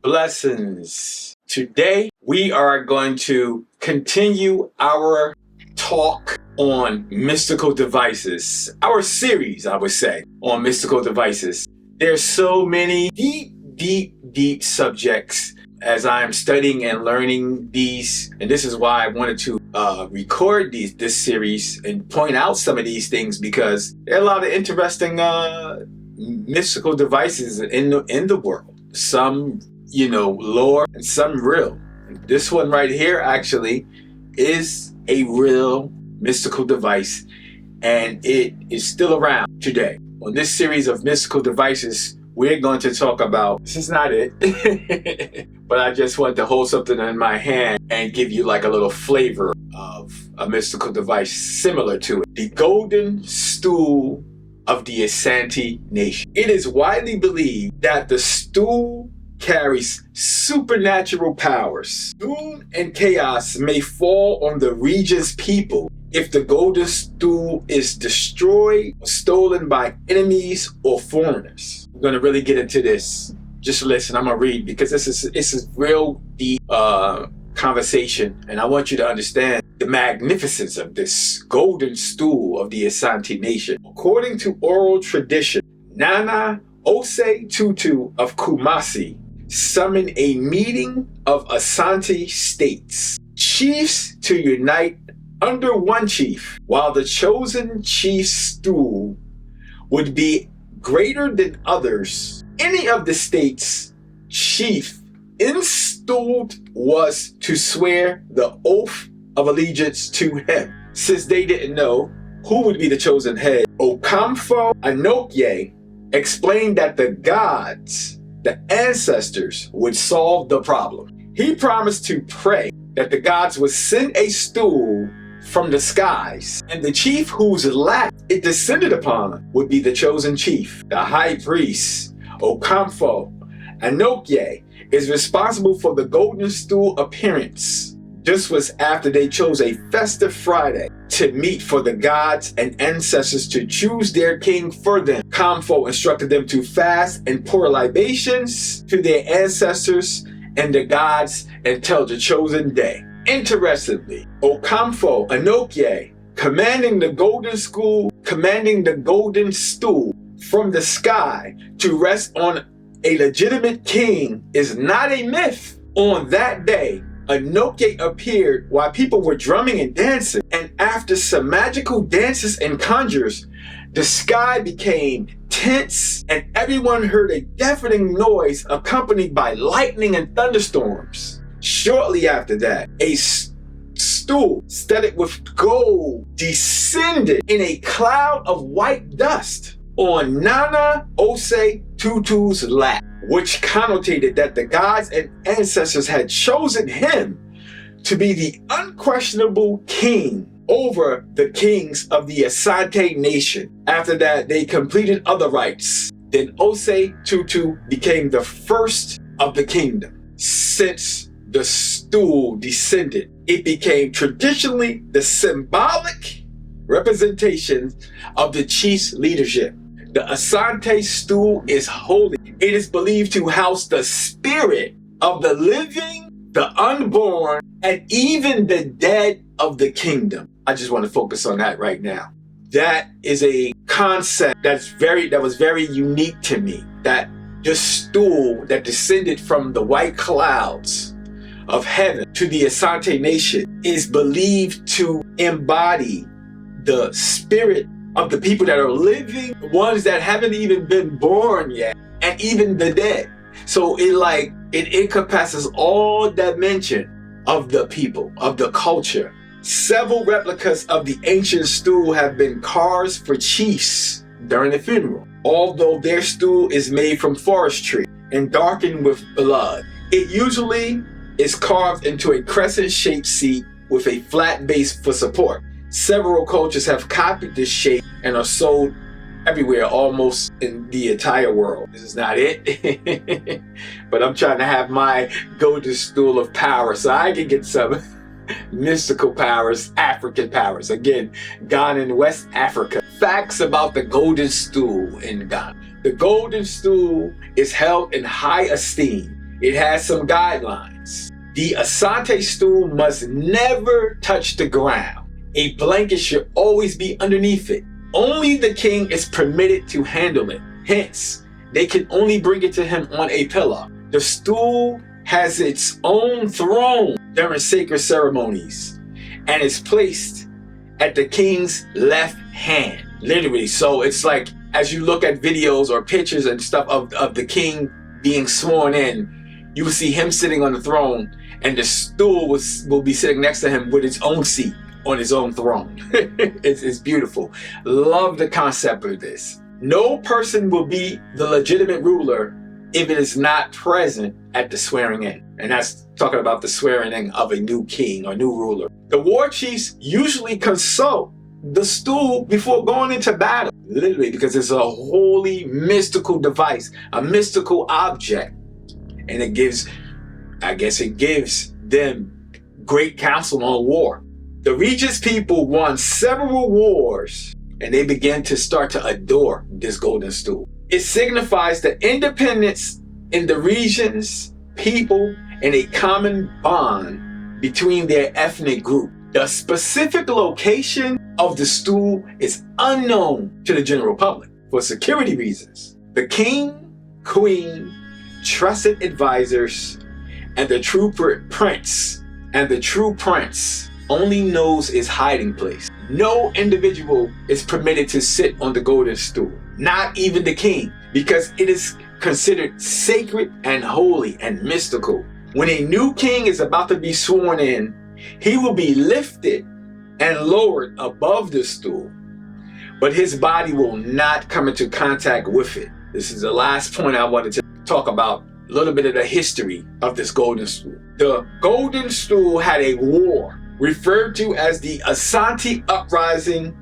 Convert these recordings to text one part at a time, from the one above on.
Blessings. Today we are going to continue our talk on mystical devices. Our series, I would say, on mystical devices. There's so many deep subjects as I'm studying and learning these, and this is why I wanted to record this series and point out some of these things, because there are a lot of interesting mystical devices in the world. Some lore and some real. This one right here actually is a real mystical device, and it is still around today. On this series of mystical devices, we're going to talk about, this is not it, but I just wanted to hold something in my hand and give you like a little flavor of a mystical device similar to it. The Golden Stool of the Ashanti Nation. It is widely believed that the stool carries supernatural powers. Doom and chaos may fall on the region's people if the Golden Stool is destroyed or stolen by enemies or foreigners. We're going to really get into this. Just listen, I'm going to read, because this is real deep conversation, and I want you to understand the magnificence of this Golden Stool of the Ashanti Nation. According to oral tradition, Nana Osei Tutu of Kumasi summoned a meeting of Ashanti states, chiefs to unite under one chief, while the chosen chief's stool would be greater than others. Any of the states' chief installed was to swear the oath of allegiance to him. Since they didn't know who would be the chosen head, Okamfo Anokye explained that the gods, the ancestors, would solve the problem. He promised to pray that the gods would send a stool from the skies, and the chief whose lap it descended upon would be the chosen chief. The high priest, Okamfo Anokye, is responsible for the Golden Stool appearance. This was after they chose a festive Friday to meet for the gods and ancestors to choose their king for them. Kamfo instructed them to fast and pour libations to their ancestors and the gods until the chosen day. Interestingly, Okamfo Anokye, commanding the Golden Stool from the sky to rest on a legitimate king, is not a myth. On that day, Anokye appeared while people were drumming and dancing, and after some magical dances and conjures, the sky became tense and everyone heard a deafening noise accompanied by lightning and thunderstorms. Shortly after that, a stool studded with gold descended in a cloud of white dust on Nana Osei Tutu's lap, which connotated that the gods and ancestors had chosen him to be the unquestionable king over the kings of the Ashanti Nation. After that, they completed other rites. Then Osei Tutu became the first of the kingdom. Since the stool descended, it became traditionally the symbolic representation of the chief's leadership. The Ashanti stool is holy. It is believed to house the spirit of the living, the unborn, and even the dead of the kingdom. I just want to focus on that right now. That is a concept that was very unique to me. That the stool that descended from the white clouds of heaven to the Ashanti Nation is believed to embody the spirit of the people that are living, the ones that haven't even been born yet, and even the dead. So it encompasses all dimension of the people, of the culture. Several replicas of the ancient stool have been carved for chiefs during the funeral. Although their stool is made from forestry and darkened with blood, it usually is carved into a crescent-shaped seat with a flat base for support. Several cultures have copied this shape and are sold everywhere, almost in the entire world. This is not it, but I'm trying to have my Golden Stool of power so I can get some mystical powers, African powers. Again, Ghana in West Africa. Facts about the Golden Stool in Ghana. The Golden Stool is held in high esteem it has some guidelines. The Asante stool must never touch the ground. A blanket should always be underneath it. Only the king is permitted to handle it. Hence, they can only bring it to him on a pillow. The stool has its own throne during sacred ceremonies and is placed at the king's left hand. Literally. So it's like, as you look at videos or pictures and stuff of the king being sworn in, you will see him sitting on the throne, and the stool will be sitting next to him with its own seat on his own throne. It's beautiful. Love the concept of this. No person will be the legitimate ruler if it is not present at the swearing in. And that's talking about the swearing in of a new king or new ruler. The war chiefs usually consult the stool before going into battle, literally, because it's a holy mystical device, a mystical object. And it gives them great counsel on war. The region's people won several wars, and they began to start to adore this golden stool. It signifies the independence in the region's people and a common bond between their ethnic group. The specific location of the stool is unknown to the general public for security reasons. The king, queen, trusted advisors, and the true prince only knows its hiding place. No individual is permitted to sit on the golden stool, not even the king, because it is considered sacred and holy and mystical. When a new king is about to be sworn in, he will be lifted and lowered above the stool, but his body will not come into contact with it. This is the last point I wanted to talk about, a little bit of the history of this golden stool. The golden stool had a war referred to as the Ashanti Uprising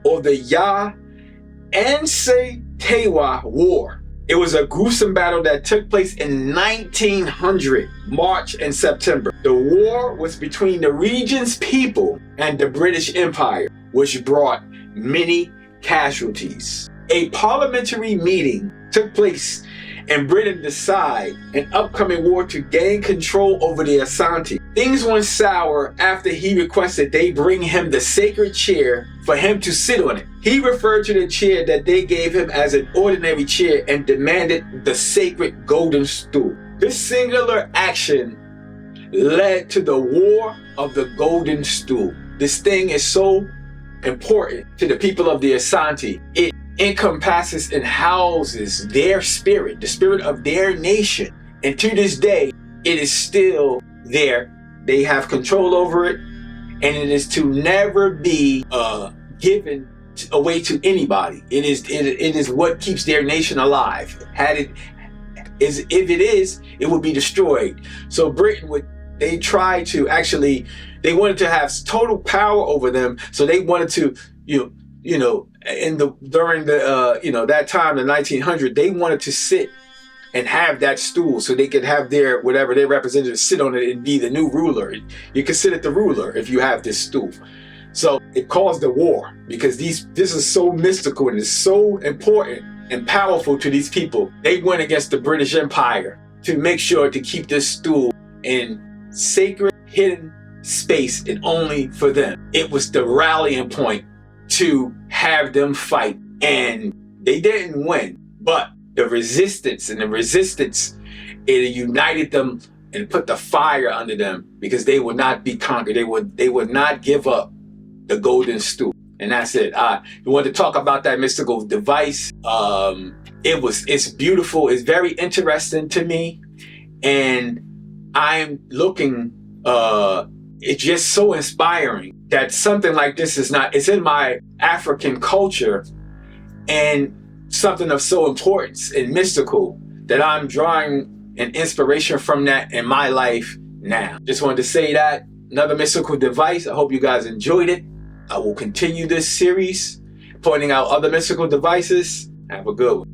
or the Ya Anse Tewa War. It was a gruesome battle that took place in 1900, March and September. The war was between the region's people and the British Empire, which brought many casualties. A parliamentary meeting took place and Britain decide an upcoming war to gain control over the Ashanti. Things went sour after he requested they bring him the sacred chair for him to sit on it. He referred to the chair that they gave him as an ordinary chair and demanded the sacred golden stool. This singular action led to the War of the Golden Stool. This thing is so important to the people of the Ashanti. It encompasses and houses their spirit, the spirit of their nation. And to this day, it is still there. They have control over it, and it is to never be given away to anybody. It is what keeps their nation alive. If it is, it would be destroyed. So Britain they wanted to have total power over them. So they wanted to, during that time in 1900, they wanted to sit and have that stool so they could have their representatives sit on it and be the new ruler. You consider the ruler if you have this stool. So it caused a war because this is so mystical and it's so important and powerful to these people. They went against the British Empire to make sure to keep this stool in sacred, hidden space and only for them. It was the rallying point to have them fight, and they didn't win, but the resistance, it united them and put the fire under them because they would not be conquered. They would not give up the golden stool. And that's it. You want to talk about that mystical device? It's beautiful. It's very interesting to me, and I'm looking. It's just so inspiring that something like this it's in my African culture, and something of so importance and mystical that I'm drawing an inspiration from that in my life now. Just wanted to say that. Another mystical device. I hope you guys enjoyed it. I will continue this series pointing out other mystical devices. Have a good one.